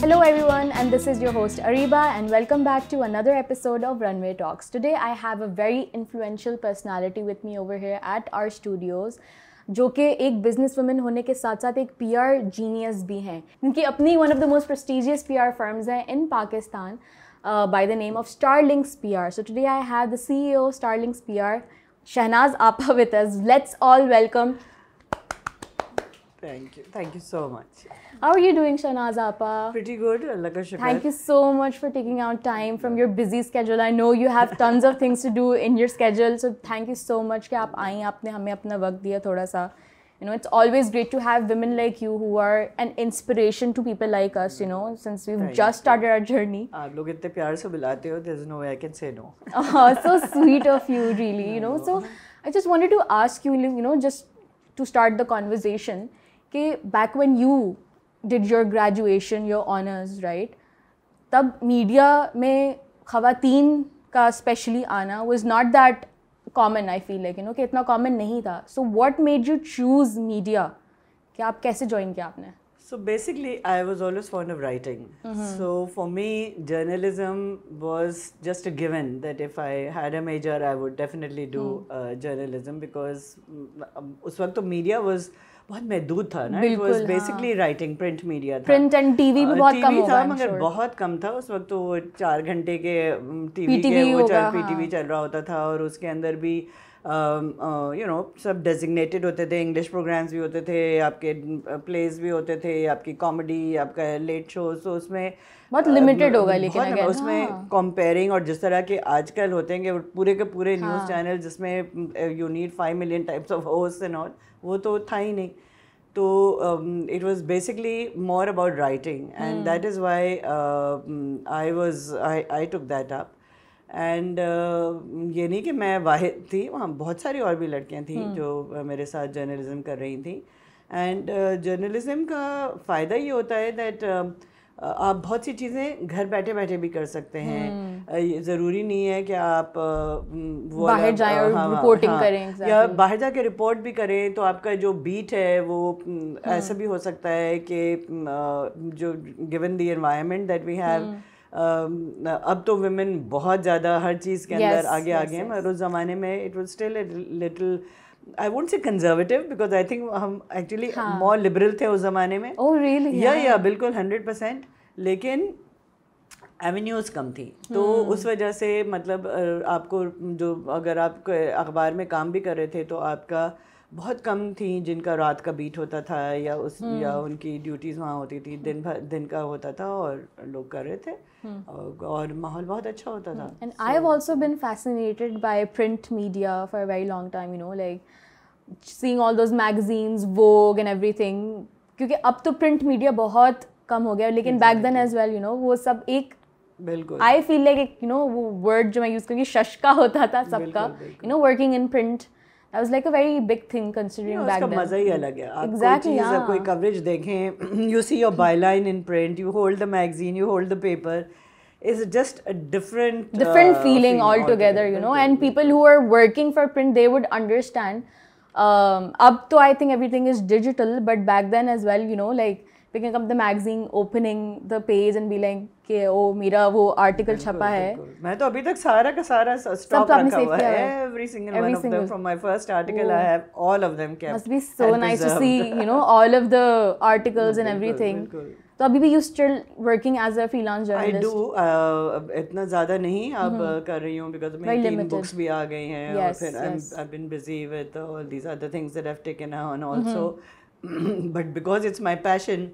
Hello everyone, and this is your host Ariba, and welcome back to another episode of Runway Talks. Today I have a very influential personality with me over here at our studios, जो कि एक business women होने के साथ साथ एक PR genius भी हैं, इनकी अपनी one of the most prestigious PR firms हैं इन Pakistan by the name of Starlinks PR. So today I have the CEO of Starlinks PR, Shanaz Apa, with us. Let's all welcome. Thank you so much. How are you doing, Shanaz Apa? Pretty good, Allah ka shukar. Thank you so much for taking out time from your busy schedule. I know you have tons of things to do in your schedule, so thank you so much कि आप आई, आपने हमें अपना वक्त दिया थोड़ा सा. You know, it's always great to have women like you who are an inspiration to people like us, you know, since we've just started our journey. आप लोग इतने प्यार से बुलाते हो, there's no way I can say no. Oh, so sweet of you, really, you know. So I just wanted to ask you, you know, just to start the conversation, कि back when you did your graduation, your honors, right? तब media में ख़वातीन का specially आना was not that common, I feel like, you know, कि इतना common नहीं था. So what made you choose media? कि आप कैसे join किया आपने? So basically, I was always fond of writing. So for me, journalism was just a given that if I had a major, I would definitely do journalism because उस वक्त तो media was बहुत महदूद था ना. It was basically writing, print media था. Print and TV भी बहुत कम था, मगर बहुत कम था. उस वक्त तो 4 घंटे के TV के वो PTV चल रहा होता था और उसके अंदर भी you know, सब designated होते थे. इंग्लिश प्रोग्राम्स भी होते थे, आपके प्लेज भी होते थे, आपकी कॉमेडी, आपका लेट शो. तो उसमें बहुत लिमिटेड होगा, लेकिन अगर उसमें कंपेयरिंग और जिस तरह के आजकल होते हैं कि पूरे के पूरे न्यूज़ चैनल जिसमें you need 5 million types of host and all, वो तो था ही नहीं. तो it was basically more about writing and that is why I took that up. And ये नहीं कि मैं वाहिद थी, वहाँ बहुत सारी और भी लड़कियाँ थी जो मेरे साथ जर्नलिज्म कर रही थी. एंड जर्नलिज्म का फ़ायदा ये होता है दैट आप बहुत सी चीज़ें घर बैठे बैठे भी कर सकते हैं. ज़रूरी नहीं है कि आप वो बाहर जाएं और रिपोर्टिंग करें, या बाहर जाके रिपोर्ट भी करें. तो आपका जो बीट है वो ऐसा भी हो सकता है कि जो given the environment that we have, अब तो women बहुत ज़्यादा हर चीज़ के अंदर आगे हैं. मगर उस ज़माने में it was still a little, I won't say conservative because I think हम actually more liberal थे उस ज़माने में. Oh really? Yeah, बिल्कुल 100%. लेकिन एवेन्यूज़ कम थी. तो उस वजह से मतलब आपको जो अगर आप अखबार में काम भी कर रहे थे तो आपका बहुत कम थी जिनका रात का बीट होता था या उनकी ड्यूटीज़ वहाँ होती थी. दिन का होता था और लोग कर रहे थे और माहौल बहुत अच्छा होता था. And I have also been fascinated by print media for a very long time, you know, like seeing all those magazines, Vogue and everything. क्योंकि अब तो print media बहुत कम हो गया, लेकिन back then as well, you know, वो सब एक बिल्कुल I feel like you know वो word जो मैं यूज़ करूँगी शशका होता था सबका, you know, working in print. That was like a very big thing considering back then. उसका मज़ा ही अलग है. आप exactly, कोई coverage देखें, you see your byline in print, you hold the magazine, you hold the paper. It's just a different feeling altogether, you know. And people who are working for print, they would understand. Up to I think everything is digital, but back then as well, you know, like picking up the magazine, opening the page and be like कि ओ मेरा वो article छपा है. मैं तो अभी तक सारा का सारा स्टॉक रखा हुआ है. Every single one of them from my first article I have all of them kept. Must be so nice to see, you know, all of the articles and everything. तो अभी भी you still working as a freelance journalist? I do. इतना ज़्यादा नहीं अब कर रही हूँ because मेरी 3 books भी आ गई हैं और फिर I've been busy with all these other things that I've taken on also. But because it's my passion,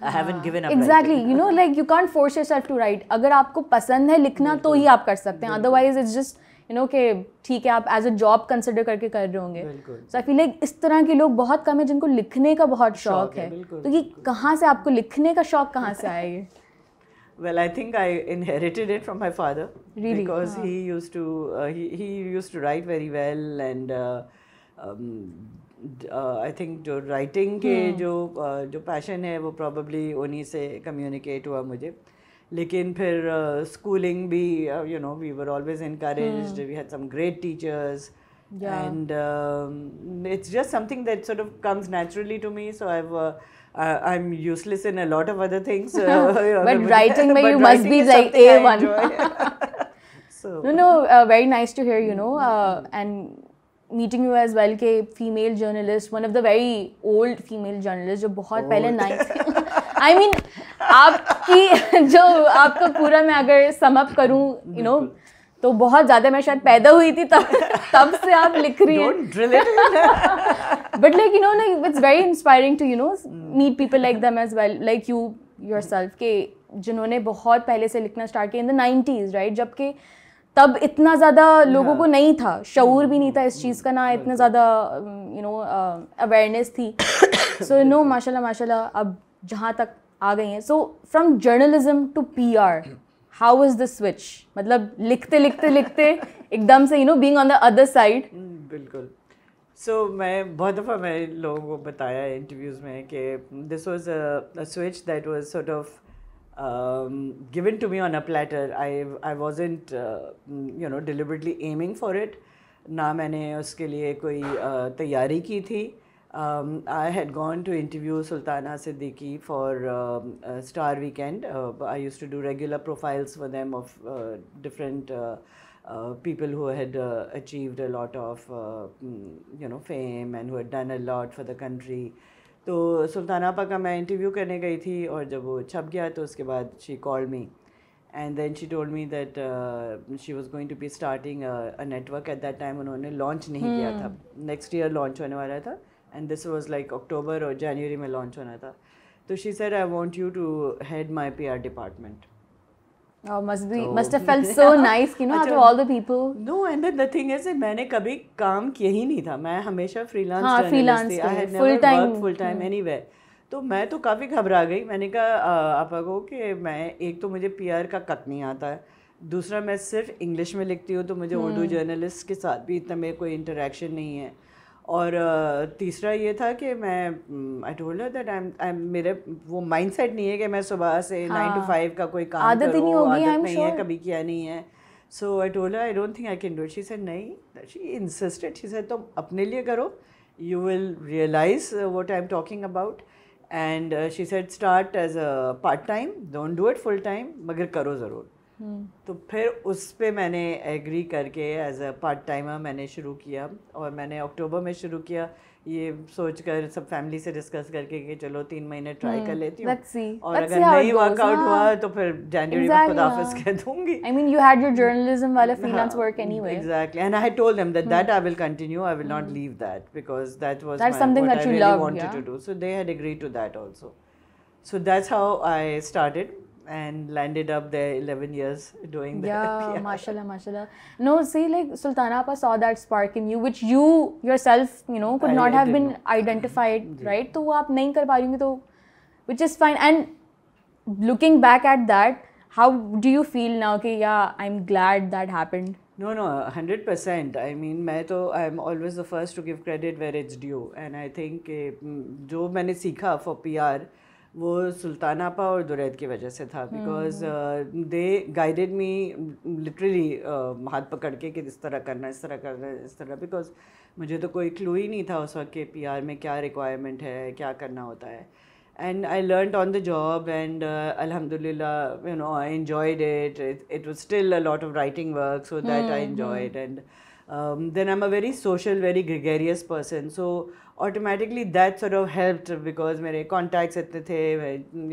I haven't given up. Exactly, you know, like you can't force yourself to write. अगर आपको पसंद है लिखना तो ही आप कर सकते हैं. Otherwise it's just, you know, कि ठीक है आप as a job consider करके कर रहे होंगे. So I feel like इस तरह के लोग बहुत कम हैं जिनको लिखने का बहुत शौक है. तो ये कहाँ से आपको लिखने का शौक कहाँ से आया ये? Well, I think I inherited it from my father. Really? Because he used to write very well and I think जो writing के जो passion है वो probably उन्हीं से communicate हुआ मुझे. लेकिन फिर schooling भी, you know, we were always encouraged. We had some great teachers. Yeah. And it's just something that sort of comes naturally to me. So I'm useless in a lot of other things. But writing, but you must writing be is like something I A1. enjoy. So No, very nice to hear, and meeting you as well के female journalist, one of the very old female journalists जो बहुत पहले 9th I mean आपकी जो आपका पूरा मैं अगर sum up करूँ तो बहुत ज़्यादा मैं शायद पैदा हुई थी तब से आप लिख रही हैं. Don't drill it in. But like like it's very inspiring to meet people like them as well, like you yourself के जिन्होंने बहुत पहले से लिखना स्टार्ट किया in the 90s, right? जबकि तब इतना ज़्यादा लोगों को नहीं था, शऊर भी नहीं था इस चीज़ का, ना इतना ज़्यादा अवेयरनेस थी. So माशाल्लाह अब जहाँ तक आ गई हैं. So from journalism to PR, how was the switch? मतलब लिखते एकदम से being on the other side. बिल्कुल. So मैं बहुत दफ़ा मैं लोगों को बताया इंटरव्यूज़ में कि this was a switch that was sort of given to me on a platter. I wasn't deliberately aiming for it. ना मैंने उसके लिए कोई तैयारी की थी. I had gone to interview Sultana Siddiqui for Star Weekend. I used to do regular profiles for them of different people who had achieved a lot of fame and who had done a lot for the country. तो सुल्ताना आपा का मैं interview करने गई थी और जब वो छप गया तो उसके बाद she called me and then she told me that she was going to be starting a network. At that time उन्होंने लॉन्च नहीं किया था, नेक्स्ट ईयर लॉन्च होने वाला था and this was like October और जनवरी में लॉन्च होना था. तो she said I want you to head my PR department. Oh, must have felt so nice, after all the people. No, and then the thing is that मैंने कभी काम किया ही नहीं था. मैं हमेशा freelance journalist थी. I had never worked full time anywhere. तो मैं तो काफ़ी घबरा गई. मैंने कहा आपा को कि मैं एक तो मुझे PR का कत नहीं आता है, दूसरा मैं सिर्फ इंग्लिश में लिखती हूँ तो मुझे उर्दू जर्नलिस्ट के साथ भी इतना मेरे कोई इंटरेक्शन नहीं है. और तीसरा ये था कि मैं आई टोल्ड हर दैट मेरे वो माइंडसेट नहीं है कि मैं सुबह से 9 to 5 का कोई काम आदत करूँ, आदत नहीं sure. है, कभी किया नहीं है. So I told her I don't think I can do it. She said नहीं, शी इंसिस्टेड. शी सेड तुम अपने लिए करो, you will realise what I am talking about. And she said start as a part time, don't do it full time, मगर करो ज़रूर. तो फिर उस पे मैंने एग्री करके एज अ पार्ट टाइमर मैंने शुरू किया और मैंने अक्टूबर में शुरू किया, ये सोचकर सब फैमिली से डिस्कस करके कि चलो 3 महीने ट्राई कर लेती हूँ और अगर नहीं वर्कआउट हुआ तो फिर जनवरी में खुद ऑफिस कह दूंगी. I mean, you had your journalism वाला freelance work anyway. Exactly, and I had told them that I will continue. I will not leave that because that was something what that I you really loved, wanted to do. So they had agreed to that also. So that's how I started and landed up there 11 years doing that. Yeah, mashallah. No, see, like Sultana Appa saw that spark in you, which you yourself, could not have been identified, right? तो वो आप नहीं कर पा रही होंगी तो, which is fine. And looking back at that, how do you feel now? कि yeah, I'm glad that happened. No, 100%. I mean, I'm always the first to give credit where it's due, and I think जो मैंने सीखा for PR वो सुल्ताना आपा और दुरैद की वजह से था. Because they guided me literally हाथ पकड़ के कि इस तरह करना, इस तरह करना, इस तरह. बिकॉज मुझे तो कोई क्लू ही नहीं था उस वक्त के PR में क्या रिक्वायरमेंट है, क्या करना होता है. And I learned on the job and अल्हम्दुलिल्लाह I enjoyed it. It was still a lot of writing work, so that I enjoyed. And then I'm a very social, very gregarious person, so automatically that sort of helped because मेरे contacts इतने थे,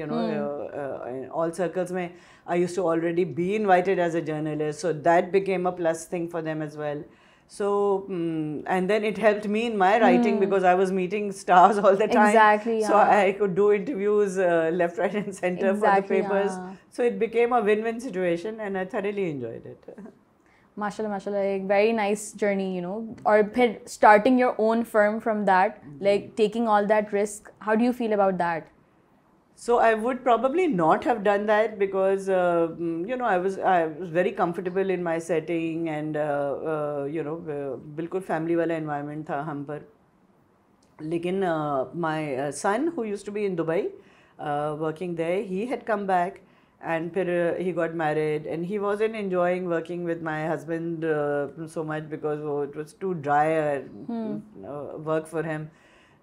in all circles में I used to already be invited as a journalist, so that became a plus thing for them as well. So and then it helped me in my writing because I was meeting stars all the time. Exactly, yeah. So I could do interviews left, right and center for the papers. Yeah. So it became a win-win situation and I thoroughly enjoyed it. माशाल्लाह एक very nice journey, और फिर starting your own firm from that, like taking all that risk. How do you feel about that? So I would probably not have done that because I was very comfortable in my setting and बिल्कुल family वाला environment था हम पर. लेकिन my son who used to be in Dubai working there, he had come back. and फिर he got married and he wasn't enjoying working with my husband so much because it was too dry work for him,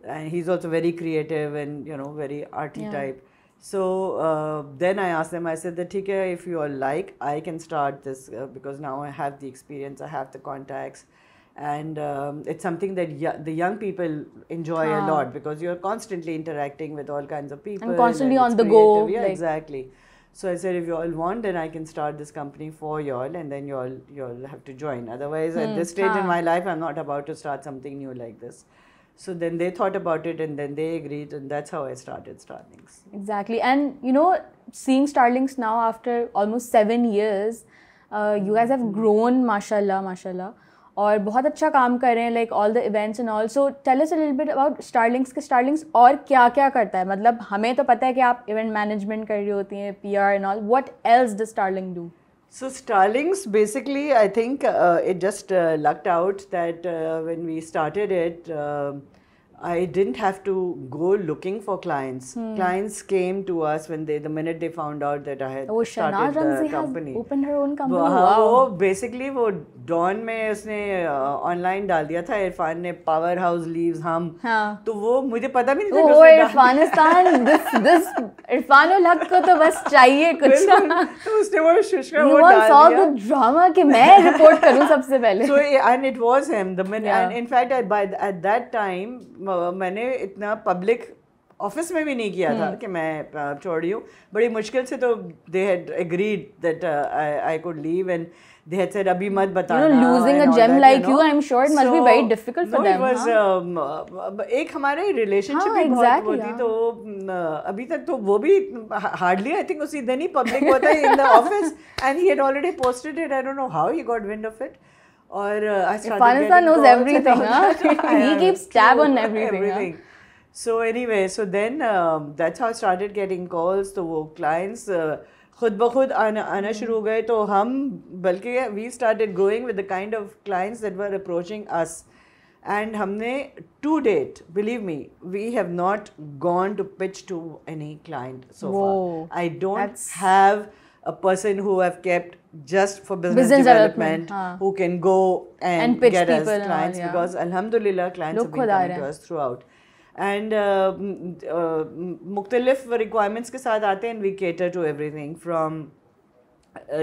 and he's also very creative and very arty type. So then I asked them, I said that ठीक है, if you all like, I can start this because now I have the experience, I have the contacts, and it's something that the young people enjoy a lot because you're constantly interacting with all kinds of people and constantly on the creative. go. Yeah, like, exactly. So I said, if you all want, then I can start this company for you all, and then you all have to join. Otherwise, at this stage in my life, I'm not about to start something new like this. So then they thought about it, and then they agreed, and that's how I started Starlinks. Exactly. And seeing Starlinks now after almost 7 years, you guys have grown, mashallah. और बहुत अच्छा काम कर रहे हैं, like all the events and all. So tell us a little bit about Starlinks. कि Starlinks और क्या क्या करता है? मतलब हमें तो पता है कि आप event management कर रही होती हैं, PR and all. What else does Starlink do? So Starlinks, basically, I think it just lucked out that when we started it, I didn't have to go looking for clients. Clients came to us when the minute they found out that I had started Shanaz Ramzi the company. has opened her own company. वो basically वो Dawn में उसने online डाल दिया था, इरफान ने power house leaves हम, तो वो मुझे पता भी नहीं था। वो इरफानिस्तान, this इरफान उल हक को तो बस चाहिए कुछ, तो उसने वो शुष्का वो डाल दिया। all the drama कि मैं रिपोर्ट करूं सबसे पहले। So and it was him, the minute, and in fact at that time मैंने इतना पब्लिक ऑफिस में भी नहीं किया था कि मैं छोड़ रही हूँ, बड़ी मुश्किल से तो they had agreed that I could leave and they had said अभी मत बताना। Losing a gem like you, I'm sure it must be very difficult for them. No, it was एक हमारे relationship भी बहुत वो थी, तो अभी तक तो वो भी hardly I think उसी दिन ही public हुआ था in the office, and he had already posted it. I don't know how he got wind of it. Or I started getting knows calls everything. He keeps tab on everything. So anyway, so then that's how I started getting calls. तो वो clients खुद ब खुद आना शुरू हो गए, तो हम बल्कि we started growing with the kind of clients that were approaching us. And हमने to date, believe me, we have not gone to pitch to any client so far. I don't have a person who have kept just for business development who can go and get us clients, because alhamdulillah clients have been coming to us throughout. And मुख्तलिफ requirements के साथ आते हैं, and we cater to everything from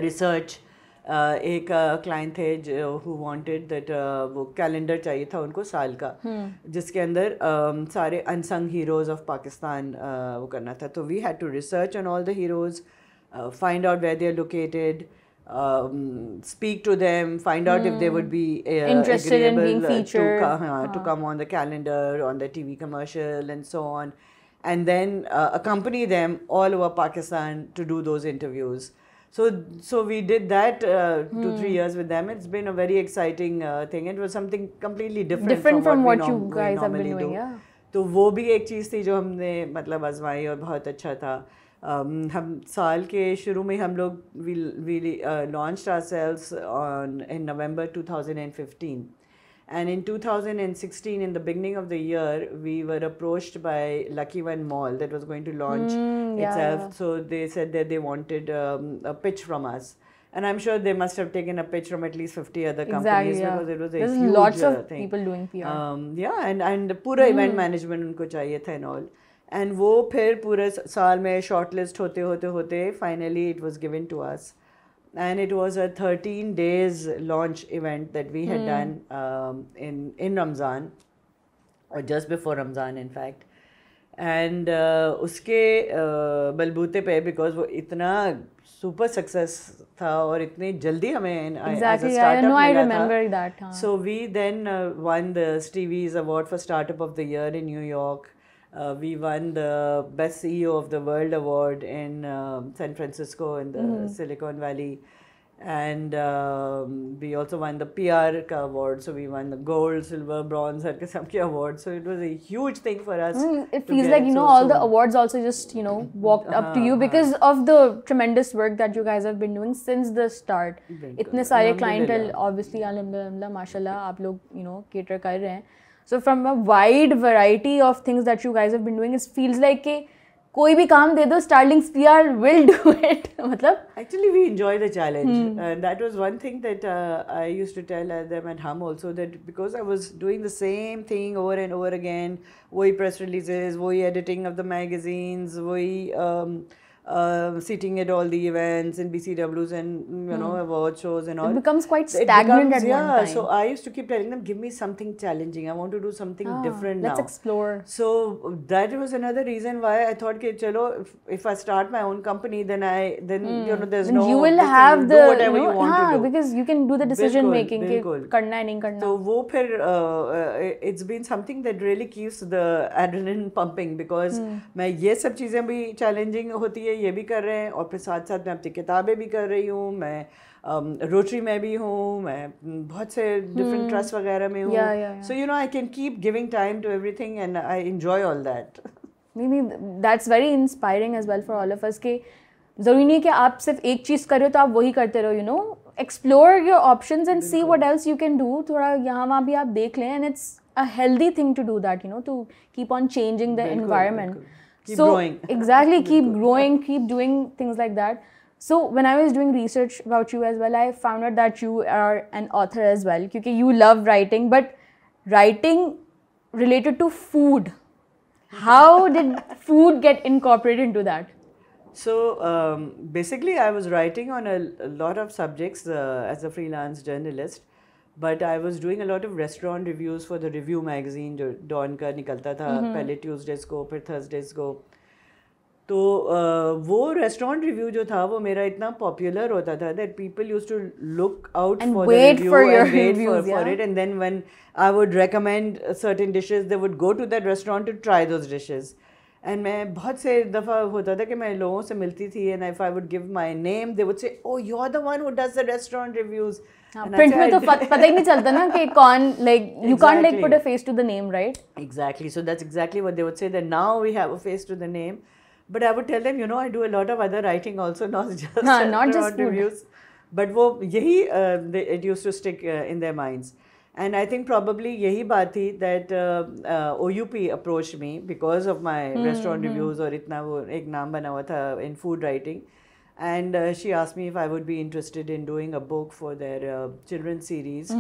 research. एक client थे who wanted that वो calendar चाहिए था उनको साल का, जिसके अंदर सारे unsung heroes of Pakistan वो करना था, तो we had to research on all the heroes, find out where they are located, speak to them, find out if they would be interested in being featured to come on the calendar, on the TV commercial and so on, and then accompany them all over Pakistan to do those interviews. So we did that 2-3 years with them. It's been a very exciting thing. It was something completely different from what you guys have been doing. Yeah. तो वो भी एक चीज़ थी जो हमने मतलब आजमाई और बहुत अच्छा था. हम साल के शुरू में हम लोग we launched ourselves in November 2015, and in 2016, in the beginning of the year, we were approached by Lucky One Mall that was going to launch itself. So they said that they wanted a pitch from us, and I'm sure they must have taken a pitch from at least 50 other companies, because it was a There's huge lots of thing. people doing PR. and पूरा event management उनको चाहिए था and all. And वो फिर पूरे साल में shortlist होते finally it was given to us, and it was a 13 days launch event that we had done in Ramzan, or just before Ramzan in fact. And उसके बलबूते पे, because वो इतना super success था और इतनी जल्दी हमें as a startup I मिला remember था. that. So we then won the Stevie's Award for Startup of the Year in New York. We won the Best CEO of the World Award in San Francisco in the Silicon Valley, and we also won the PR award. So we won the gold, silver, bronze, हर किस्म के awards. So it was a huge thing for us. It feels like all the awards also just walked up to you because of the tremendous work that you guys have been doing since the start. इतने सारे clientele obviously alhamdulillah mashallah आप लोग cater कर रहे हैं. So from a wide variety of things that you guys have been doing, it feels like कोई भी काम दे दो, Starlinks PR will do it. मतलब Actually, we enjoy the challenge. That was one thing that I used to tell them at Hum also, that because I was doing the same thing over and over again, वही press releases, वही editing of the magazines, वही sitting at all the events and BCWs and award shows and all. It becomes quite stagnant at one time. So I used to keep telling them, give me something challenging. I want to do something different now. Let's explore. So that was another reason why I thought कि चलो if I start my own company, then there's then no, you will have the you want to do. because you can do the decision making कि करना है नहीं करना. तो वो फिर it's been something that really keeps the adrenaline pumping, because मैं ये सब चीज़ें भी challenging होती है, ये भी कर रहे हैं, और फिर साथ साथ मैं अपनी किताबें भी कर रही हूँ, मैं रोटरी में भी हूँ, मैं बहुत से डिफरेंट ट्रस्ट वगैरह में हूँ. So I can keep giving time to everything and I enjoy all that. नहीं, that's very inspiring as well for all of us कि ज़रूरी नहीं है कि आप सिर्फ एक चीज़ कर रहे हो तो आप वही करते रहो. Explore your options and see what else you can do. थोड़ा यहाँ वहाँ भी आप देख लें, and it's a healthy thing to do that, to keep on changing the environment. Keep growing. Exactly, keep growing, keep doing things like that. So when I was doing research about you as well, I found out that you are an author as well, because you love writing, but writing related to food. How did food get incorporated into that? So basically I was writing on a lot of subjects as a freelance journalist, but I was doing a lot of restaurant reviews for the review magazine जो Dawn का निकलता था पहले Tuesdays को फिर Thursdays को. तो वो restaurant review जो था वो मेरा इतना popular होता था that people used to look out and for wait the review for your and wait reviews, for it, and then when I would recommend certain dishes, they would go to that restaurant to try those dishes. And मैं बहुत से दफ़ा होता था कि मैं लोगों से मिलती थी, and if I would give my name, they would say, oh, you're the one who does the restaurant reviews. Print में तो पता ही नहीं चलता ना कि कौन, like you can't like put a face to the name, right? Exactly. So that's exactly what they would say, that now we have a face to the name. But I would tell them, I do a lot of other writing also, not just restaurant reviews. But वो यही it used to stick in their minds. And I think probably यही बात थी that OUP approached me because of my restaurant reviews, और इतना वो एक नाम बना हुआ था in food writing. And she asked me if I would be interested in doing a book for their children's series,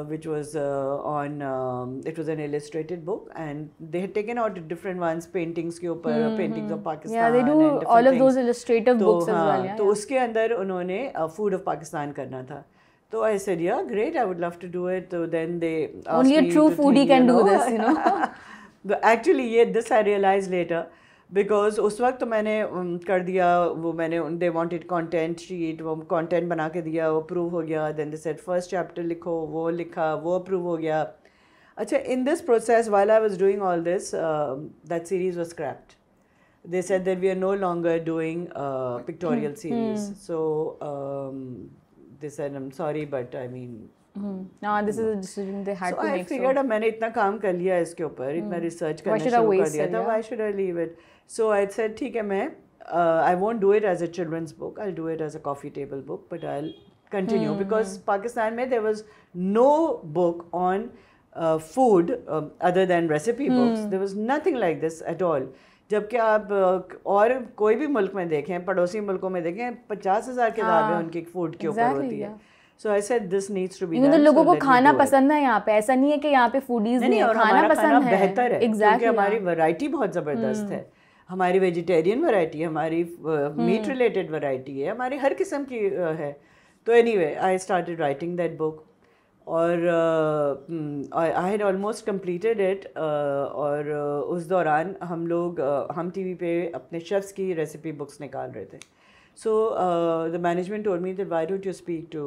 which was it was an illustrated book, and they had taken out different ones, paintings के ऊपर, paintings of Pakistan. Yeah, they do all of those illustrative books as well. तो उसके अंदर उन्होंने food of Pakistan करना था. So I said, yeah, great, I would love to do it. So then they asked only a true foodie can do this, But actually, this I realized later. Because उस वक्त तो मैंने कर दिया वो, मैंने they wanted content sheet, वो content बना के दिया, वो approve हो गया. Then they said first chapter लिखो, वो लिखा, वो approve हो गया. अच्छा, in this process, while I was doing all this, that series was scrapped. They said that we are no longer doing pictorial series. So they said, I'm sorry, but I mean. No, this is a decision they had to make. So I figured मैंने इतना काम कर लिया इसके ऊपर, इतना research करना शुरू कर दिया था. Why should I leave it? So I said, ठीक है, मैं I won't do it as a children's book. I'll do it as a coffee table book, but I'll continue because Pakistan में there was no book on food other than recipe books. There was nothing like this at all. जबकि आप और कोई भी मुल्क में देखें, पड़ोसी मुल्कों में देखें, 50,000 किताबें उनकी फूड के ऊपर होती है. So I said this needs to be done. तो लोगों को खाना पसंद है यहाँ पे, ऐसा नहीं है कि यहाँ पे फूडीज नहीं है, खाना पसंद है, बेहतर है, क्योंकि हमारी वैरायटी बहुत ज़बरदस्त है. हमारी वेजिटेरियन वैरायटी है, हमारी मीट रिलेटेड वैरायटी है, हमारी हर किस्म की है. तो anyway, I started writing that book. और I had almost completed it. और उस दौरान हम लोग हम टीवी पे अपने शेफ्स की रेसिपी बुक्स निकाल रहे थे. So the management told me that why don't you speak to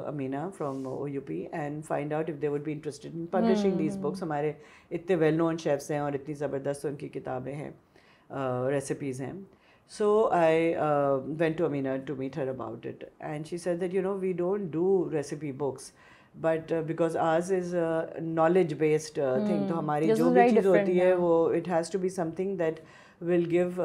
Amina from OUP and find out if they would be interested in publishing these books. हमारे इतने well known chefs हैं और इतनी ज़बरदस्त उनकी किताबें हैं, recipes हैं. So I went to Amina to meet her about it, and she said that we don't do recipe books, but because ours is a knowledge based thing, तो हमारी जो भी चीज़ होती है वो it has to be something that will give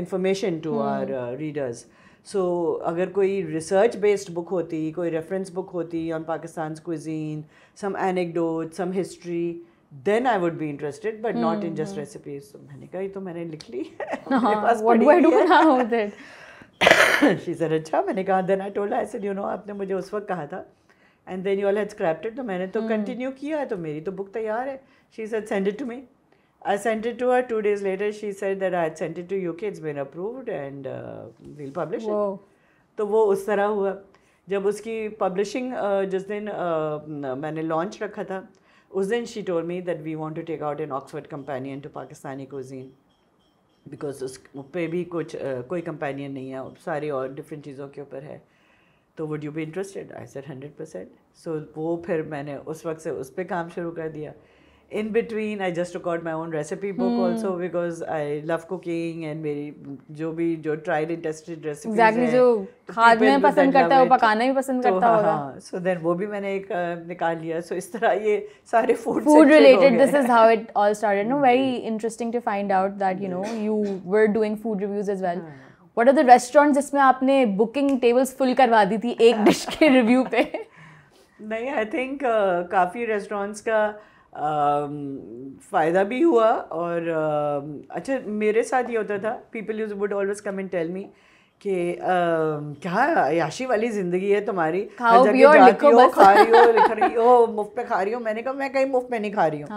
information to our readers. So अगर कोई research based book होती, कोई reference book होती on Pakistan's cuisine, some anecdote, some history, then I would be interested, but not in just recipes. So मैंने कहा ये तो मैंने लिख ली है, मेरे पास पड़ी हुई है। What do I do now with it? She said अच्छा, मैंने कहा then I told her, I said you know आपने मुझे उस वक्त कहा था and then you all had scrapped it, तो मैंने तो continue किया, तो मेरी तो book तैयार है. She said send it to me. I sent it to her. 2 days later she said that I had sent it to UK, it's been approved and we'll publish it. तो वो उस तरह हुआ. जब उसकी publishing जिस दिन मैंने launch रखा था, उस दिन she told me that we want to take out an Oxford companion to Pakistani cuisine because उस पे भी कुछ कोई companion नहीं है, सारी और different चीज़ों के ऊपर है. तो would you be interested? I said 100%. So वो फिर मैंने उस वक्त से उस पे काम शुरू कर दिया. In between, I just took out my own recipe book also because I love cooking and मेरी जो tried and tested recipes exactly जो खाना पसंद करता है वो पकाना भी पसंद करता होगा. So then वो भी मैंने एक निकाल लिया. So इस तरह ये सारे food related. This is how it all started. No, very interesting to find out that you know you were doing food reviews as well. What are the restaurants जिसमें आपने booking tables full करवा दी थी एक dish के review पे? नहीं, I think काफ़ी restaurants का फ़ायदा भी हुआ और अच्छा मेरे साथ ये होता था, people would always come and tell me कि क्या याशी वाली ज़िंदगी है तुम्हारी, खाओ पियो और लिखो बस, खा रही हो लिख रही हो, मुफ्त पे खा रही हो. मैंने कहा मैं कहीं मुफ्त में नहीं खा रही हूँ.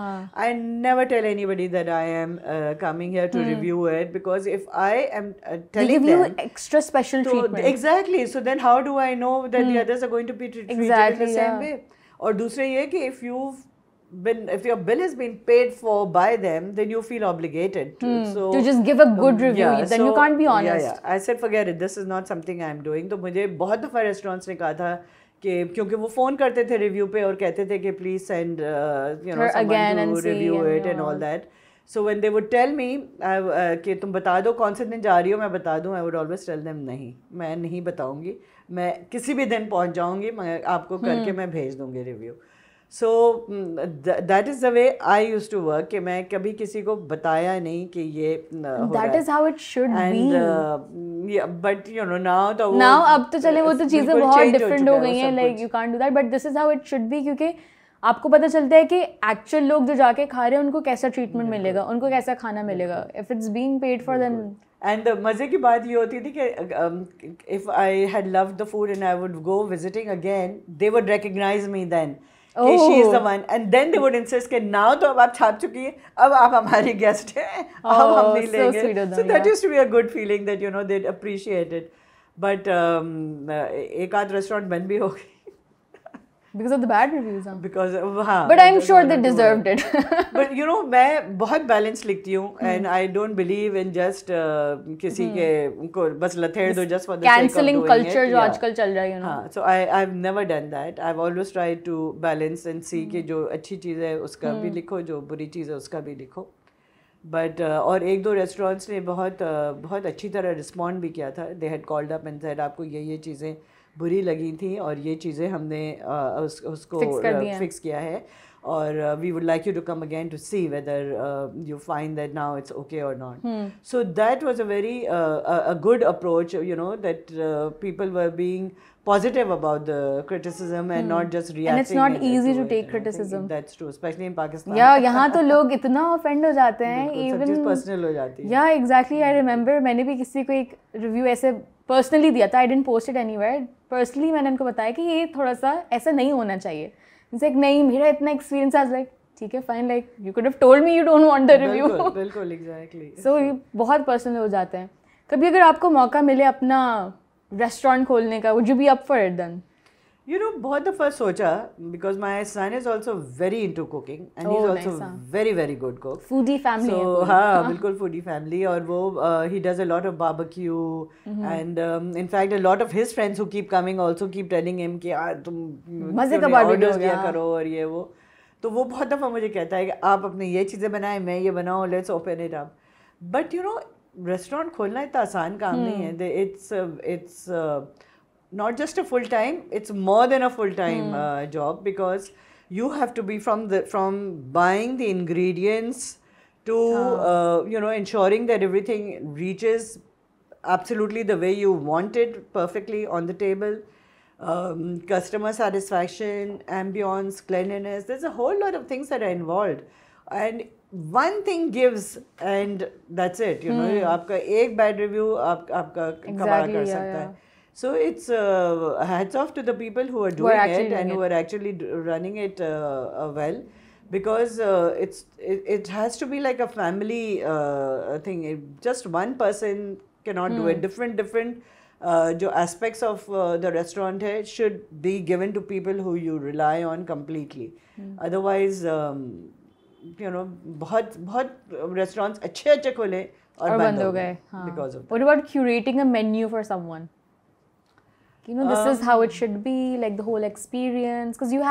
I never tell anybody that I am coming here to review it because if I am telling them, they give you extra special treatment. Exactly. So then how do I know that the others are going to be treated in the same way? और दूसरा ये कि if your bill has been paid for by them, then you feel obligated to just give a good review. Then you can't be honest. I said forget it, this is not something I am doing. तो मुझे बहुत दफ़ा restaurants ने कहा था कि क्योंकि वो फ़ोन करते थे रिव्यू पे और कहते थे कि please send someone to review it and all that. So when they would tell me कि तुम बता दो कौन से दिन जा रही हो, मैं बता दूँ, I would always tell them नहीं, मैं नहीं बताऊँगी, मैं किसी भी दिन पहुँच जाऊँगी, मैं आपको करके मैं भेज दूँगी review. So that is the way I used to work कि मैं कभी किसी को बताया नहीं कि ये हो रहा है. That is how it should be. Yeah, but you know now अब तो चले वो तो चीज़ें बहुत different हो गई हैं, like you can't do that, but this is how it should be क्योंकि आपको पता चलता है कि actual लोग जो जाके खा रहे हैं उनको कैसा treatment मिलेगा, उनको कैसा खाना मिलेगा. If it's being paid for then. And मज़े की बात ये होती थी कि if I had loved the food and I would go visiting again, they would recognize me then. She is the one, and then they would insist कि now तो अब आप छाप चुकी हैं, अब आप हमारी guest हैं, अब हम नहीं लेंगे. So that used to be a good feeling that you know they'd appreciate it. But एक आध restaurant बंद भी हो गई. Because of the bad reviews, huh? Because but I'm sure they deserved it. But you know मैं बहुत balance लिखती हूँ and I don't believe in just किसी के उनको बस लथेड़ दो just for the sake of cancelling doing culture it. जो आजकल चल रहा है, you know. हाँ, so I've never done that. I've always tried to balance and see कि जो अच्छी चीज़ है उसका भी लिखो, जो बुरी चीज़ है उसका भी लिखो. But और एक दो रेस्टोरेंट्स ने बहुत अच्छी तरह रिस्पॉन्ड भी किया था. They had called up and said आपको ये चीज़ें बुरी लगी थी और ये चीज़ें हमने उसको फिक्स किया है और we would like you to come again to see whether you find that now it's okay or not. So that was a very a good approach, you know, that people were being positive about the criticism and not just reacting. And it's not easy to take criticism. That's true, especially in Pakistan. Yeah, यहाँ तो लोग इतना offend हो जाते हैं, even सब चीज़ personal हो जाती है. Yeah, exactly. I remember मैंने भी किसी को एक review ऐसे personally दिया था. I didn't post it anywhere. Personally मैंने उनको बताया कि ये थोड़ा सा ऐसा नहीं होना चाहिए. It's like नहीं, मेरा इतना experience. I was like ठीक है, fine, like you could have told me you don't want the review. बिल्कुल, exactly. So ये बहुत personal हो जाते हैं. कभी अगर आपको मौका मिले अपना रेस्टोरेंट खोलने का, would you be up for it then? You know, बहुत दफ़ा सोचा because my son is also very into cooking and he's also very very good cook. Foodie family. So हाँ, बिल्कुल foodie family और वो he does a lot of barbecue and in fact a lot of his friends who keep coming also keep telling him कि यार तुम मज़े का barbecue हो गया करो और ये वो. तो वो बहुत दफ़ा मुझे कहता है कि आप अपने ये चीज़ें बनाएं, मैं ये बनाऊँ, let's open it up. But you know, restaurant खोलना इतना आसान काम नहीं है. It's not just a full time, it's more than a full time job because you have to be from buying the ingredients to you know, ensuring that everything reaches absolutely the way you want it, perfectly on the table. Customer satisfaction, ambience, cleanliness, there's a whole lot of things that are involved. and one thing gives and that's it, you know, आपका एक bad review आपका कमाल कर सकता है. So it's hats off to the people who are doing it and who are actually running it well, because it has to be like a family thing. Just one person cannot do it. Different जो aspects of the restaurant है should be given to people who you rely on completely. Otherwise you know, बहुत restaurants अच्छे खुले और बंद हो गए because of that. What about curating a menu for someone? You know, this is how it should be, like the whole experience, because you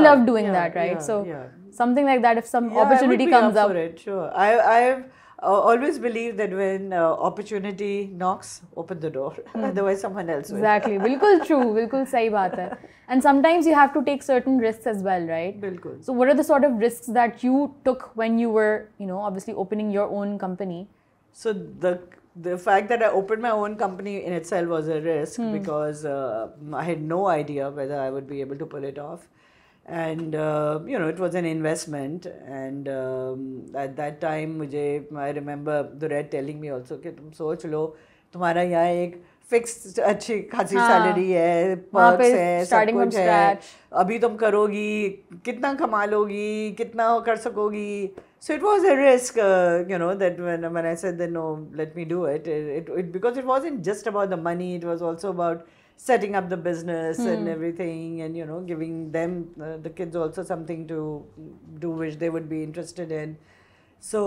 love doing that, right? So something like that, if some opportunity comes up. For it, sure. I've always believed that when opportunity knocks, open the door. Otherwise someone else will. Exactly. बिल्कुल true. बिल्कुल सही बात है. And sometimes you have to take certain risks as well, right? बिल्कुल. So what are the sort of risks that you took when you were, you know, obviously opening your own company? So the fact that I opened my own company in itself was a risk, because I had no idea whether I would be able to pull it off. And you know, it was an investment, and at that time I remember the Red telling me also कि तुम सोच लो, तुम्हारा यहाँ एक fix अच्छी खासी salary है, perks है, सब कुछ है, अभी तुम करोगी, कितना कमा लोगी, कितना कर सकोगी. So it was a risk, you know, that when I said that no, let me do it, because it wasn't just about the money, it was also about setting up the business and everything, and you know, giving them the kids also something to do which they would be interested in. So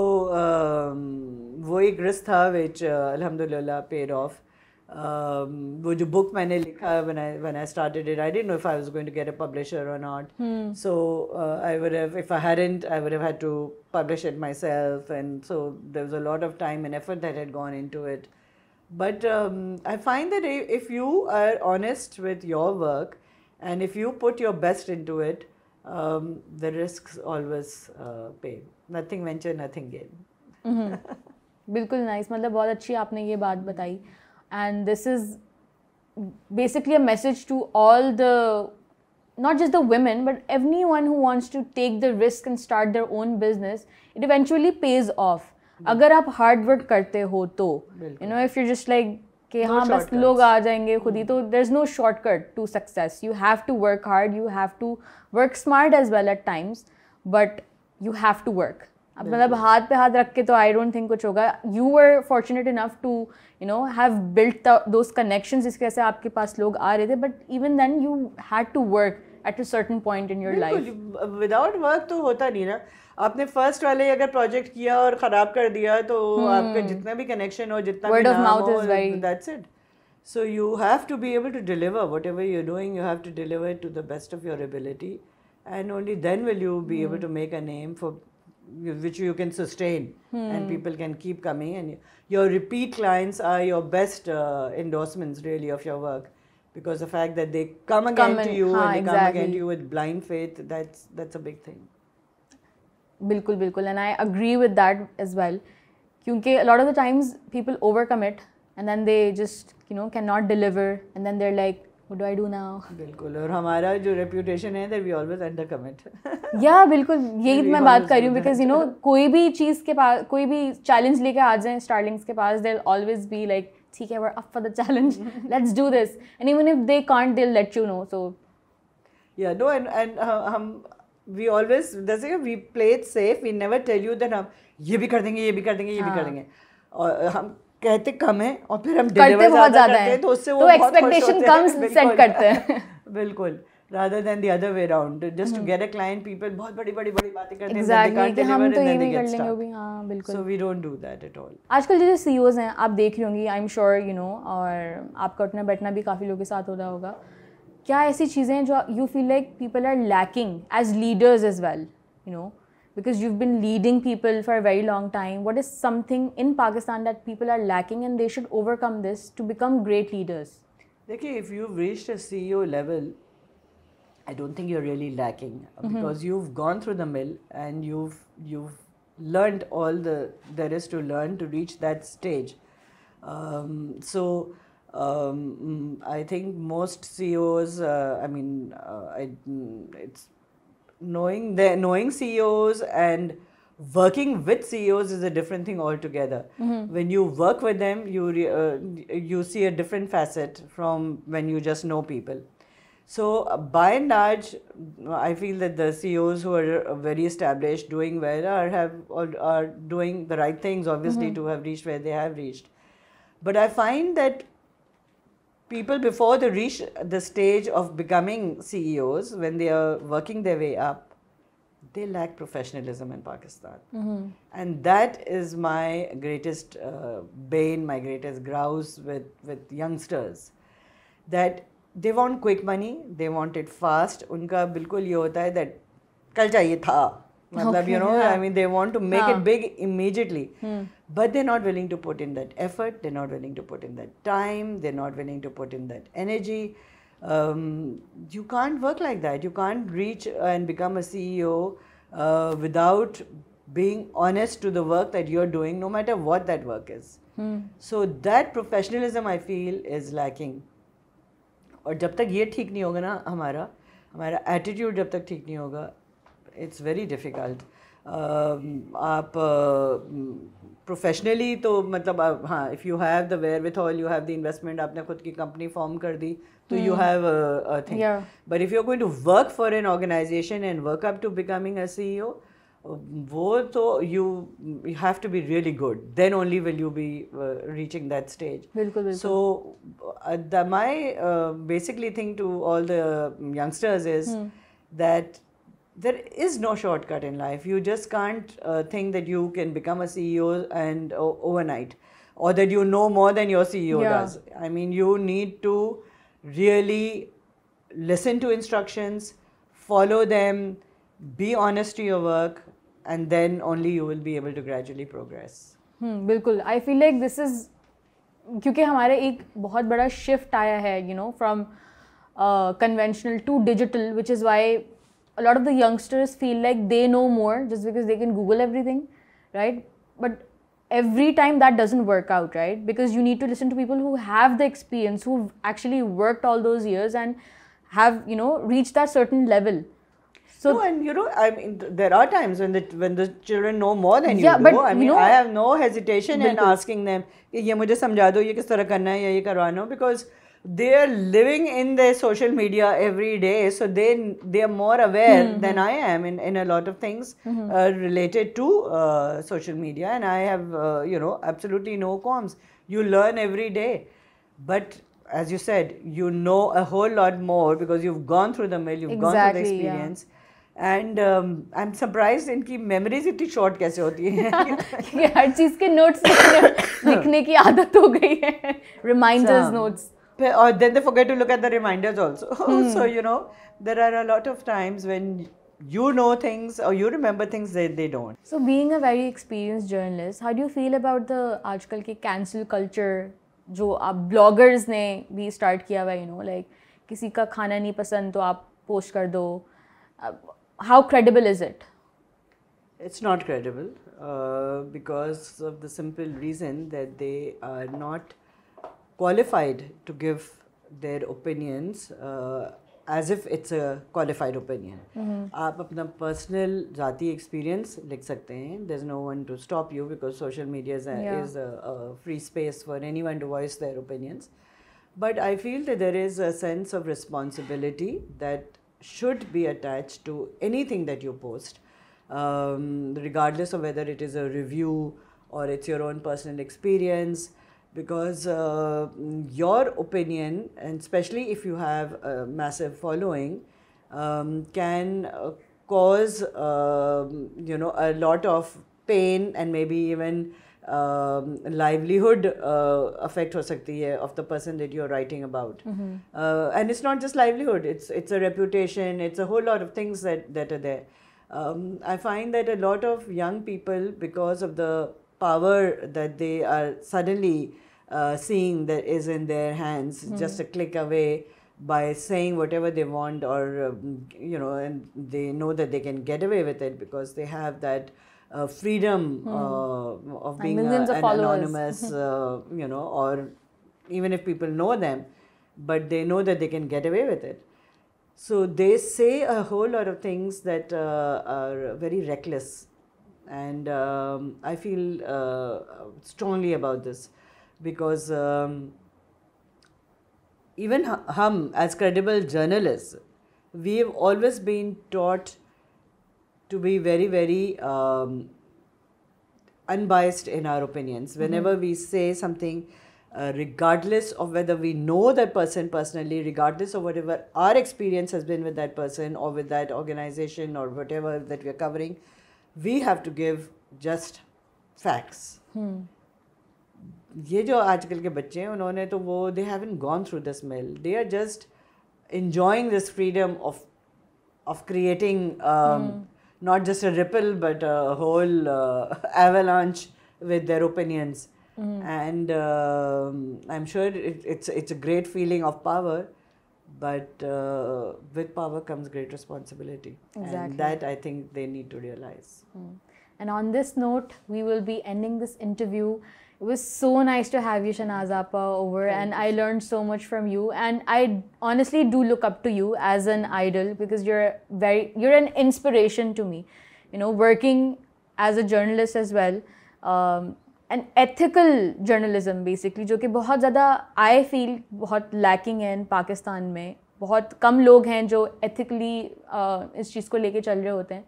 वो एक risk था which alhamdulillah paid off. वो जो book मैंने लिखा when I started it, I didn't know if I was going to get a publisher or not. So I would have, if I hadn't, I would have had to publish it myself, and so there was a lot of time and effort that had gone into it. But I find that if you are honest with your work and if you put your best into it, the risks always pay. Nothing venture, nothing gain. बिल्कुल nice. मतलब बहुत अच्छी आपने ये बात बताई. And this is basically a message to all the, not just the women, but anyone who wants to take the risk and start their own business. It eventually pays off. अगर आप hard work करते हो तो, you know, if you're just like कि हाँ बस लोग आ जाएंगे खुद ही, तो there's no shortcut to success. You have to work hard, you have to work smart as well at times, but you have to work. अब मतलब हाथ पे हाथ रख के तो I don't think कुछ होगा. You were fortunate enough to, you know, have built those connections जिसकी वजह से आपके पास लोग आ रहे थे, but even then you had to work at a certain point in your life. Without work तो होता नहीं ना. आपने फर्स्ट वाले अगर प्रोजेक्ट किया और ख़राब कर दिया तो आपका जितना भी कनेक्शन हो, जितना भी नाम हो, that's it. So you have to be able to deliver whatever you're doing. You have to deliver it to the best of your ability, and only then will you be able to make a name for which you can sustain, and people can keep coming. And your repeat clients are your best endorsements, really, of your work, because the fact that they come again to you and they come again to you with blind faith, that's a big thing. बिल्कुल बिल्कुल, and I agree with that as well, क्योंकि a lot of the times people overcommit and then they just, you know, cannot deliver, and then they're like, what do I do now? बिल्कुल, और हमारा जो reputation है that we always undercommit. Yeah, बिल्कुल, यही मैं बात कर रही हूँ, because you know, कोई भी चीज़ के पास, कोई भी challenge लेके आ जाएं Starlinks के पास, they'll always be like, ठीक है, we're up for the challenge, let's do this, and even if they can't, they'll let you know. So yeah, no, and we always, जैसे we play it safe. We never tell you that हम ये भी कर देंगे, ये भी कर देंगे, ये भी कर देंगे, और हम कहते कम है और फिर हम डिलीवर ज़्यादा करते हैं, तो उससे वो बहुत expectation कम सेट करते हैं. बिल्कुल, rather than the other way around, just to get a client, people बहुत बड़ी बातें करते हैं, exactly, कि हम तो ये भी कर लेंगे, वो भी, हाँ बिल्कुल. So we don't do that at all. आजकल जो CEOs हैं, आप देख रही होंगी, I'm sure you know, और आपका उठना बैठना भी काफ़ी लोगों के साथ होता होगा. क्या ऐसी चीज़ें हैं जो you feel like people are lacking as leaders as well, you know, because you've been leading people for a very long time. What is something in Pakistan that people are lacking and they should overcome this to become great leaders? देखिए, if you've reached a CEO level, I don't think you're really lacking, because you've gone through the mill and you've learned all there is to learn to reach that stage. I think most CEOs, knowing CEOs and working with CEOs is a different thing altogether. When you work with them, you see a different facet from when you just know people. So by and large, I feel that the CEOs who are very established, doing well, are doing the right things, obviously, to have reached where they have reached. But I find that people before they reach the stage of becoming CEOs, when they are working their way up, they lack professionalism in Pakistan. And that is my greatest bane, my greatest grouse with youngsters. That they want quick money, they want it fast. उनका बिल्कुल ये होता है that कल चाहिए था. मतलब, you know, I mean, they want to make it big immediately. But they're not willing to put in that effort, they're not willing to put in that time, they're not willing to put in that energy. You can't work like that. You can't reach and become a CEO without being honest to the work that you're doing, no matter what that work is. So that professionalism, I feel, is lacking. और जब तक ये ठीक नहीं होगा ना हमारा attitude जब तक ठीक नहीं होगा, इट्स वेरी डिफ़िकल्ट. आप प्रोफेशनली तो मतलब हाँ, if you have the wherewithal, you have the investment, आपने खुद की कंपनी फॉर्म कर दी, तो you have a thing. But if you are going to work for an organisation and work up to becoming a CEO, वो तो you have to be really good, then only will you be reaching that stage. बिल्कुल. So my basically thing to all the youngsters is that there is no shortcut in life. You just can't think that you can become a CEO and overnight, or that you know more than your CEO does. I mean, you need to really listen to instructions, follow them, be honest to your work, and then only you will be able to gradually progress. बिल्कुल. I feel like this is क्योंकि हमारे एक बहुत बड़ा shift आया है, you know, from conventional to digital, which is why a lot of the youngsters feel like they know more just because they can Google everything, right? But every time that doesn't work out, right? Because you need to listen to people who have the experience, who've actually worked all those years and have, you know, reached that certain level. So, no, and you know, I mean, there are times when the children know more than you do. But I mean, you know, I have no hesitation in asking them, ये मुझे समझा दो, ये किस तरह करना है, या ये करवाना, because they are living in their social media every day, so they are more aware than I am in a lot of things related to social media, and I have you know, absolutely no qualms. You learn every day, but as you said, you know a whole lot more because you've gone through the mill, you've gone through the experience. And I'm surprised इनकी memories इतनी short कैसे होती हैं. क्योंकि हर चीज़ के notes लिखने की आदत हो गई है. Reminders, notes. Or then they forget to look at the reminders also. So you know, there are a lot of times when you know things or you remember things they don't. So being a very experienced journalist, how do you feel about the आजकल के cancel culture जो आप bloggers ने भी start किया हुआ है, you know, like किसी का खाना नहीं पसंद तो आप post कर दो. How credible is it? It's not credible because of the simple reason that they are not qualified to give their opinions as if it's a qualified opinion. आप अपना personal ज़ाती experience लिख सकते हैं. There's no one to stop you because social media is a free space for anyone to voice their opinions. But I feel that there is a sense of responsibility that should be attached to anything that you post, regardless of whether it is a review or it's your own personal experience, because your opinion, and especially if you have a massive following, can cause you know, a lot of pain and maybe even livelihood affect हो सकती है of the person that you're writing about. And it's not just livelihood, it's a reputation, it's a whole lot of things that are there. I find that a lot of young people, because of the power that they are suddenly seeing that is in their hands, just a click away, by saying whatever they want, or you know, and they know that they can get away with it because they have that freedom of being an anonymous, you know, or even if people know them, but they know that they can get away with it. So they say a whole lot of things that are very reckless, and I feel strongly about this because even hum as credible journalists, we have always been taught to be very, very unbiased in our opinions. Whenever we say something, regardless of whether we know that person personally, regardless of whatever our experience has been with that person or with that organization or whatever that we are covering, we have to give just facts. ये जो आजकल के बच्चे हैं उन्होंने तो वो they haven't gone through this mill. They are just enjoying this freedom of creating not just a ripple but a whole avalanche with their opinions. And I'm sure it's a great feeling of power, but with power comes great responsibility. Exactly. And that I think they need to realize. And on this note, we will be ending this interview. It was so nice to have you, Shanaz Appa, over, and I learned so much from you. And I honestly do look up to you as an idol because you're an inspiration to me. You know, working as a journalist as well, an ethical journalism basically, जो कि बहुत ज़्यादा I feel बहुत lacking है in Pakistan में. बहुत कम लोग हैं जो ethically इस चीज़ को लेके चल रहे होते हैं.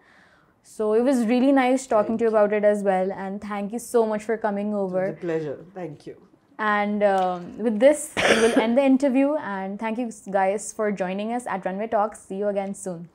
So it was really nice talking to you about it as well, and thank you so much for coming over. It's a pleasure. Thank you. And with this, we will end the interview, and thank you guys for joining us at Runway Talks. See you again soon.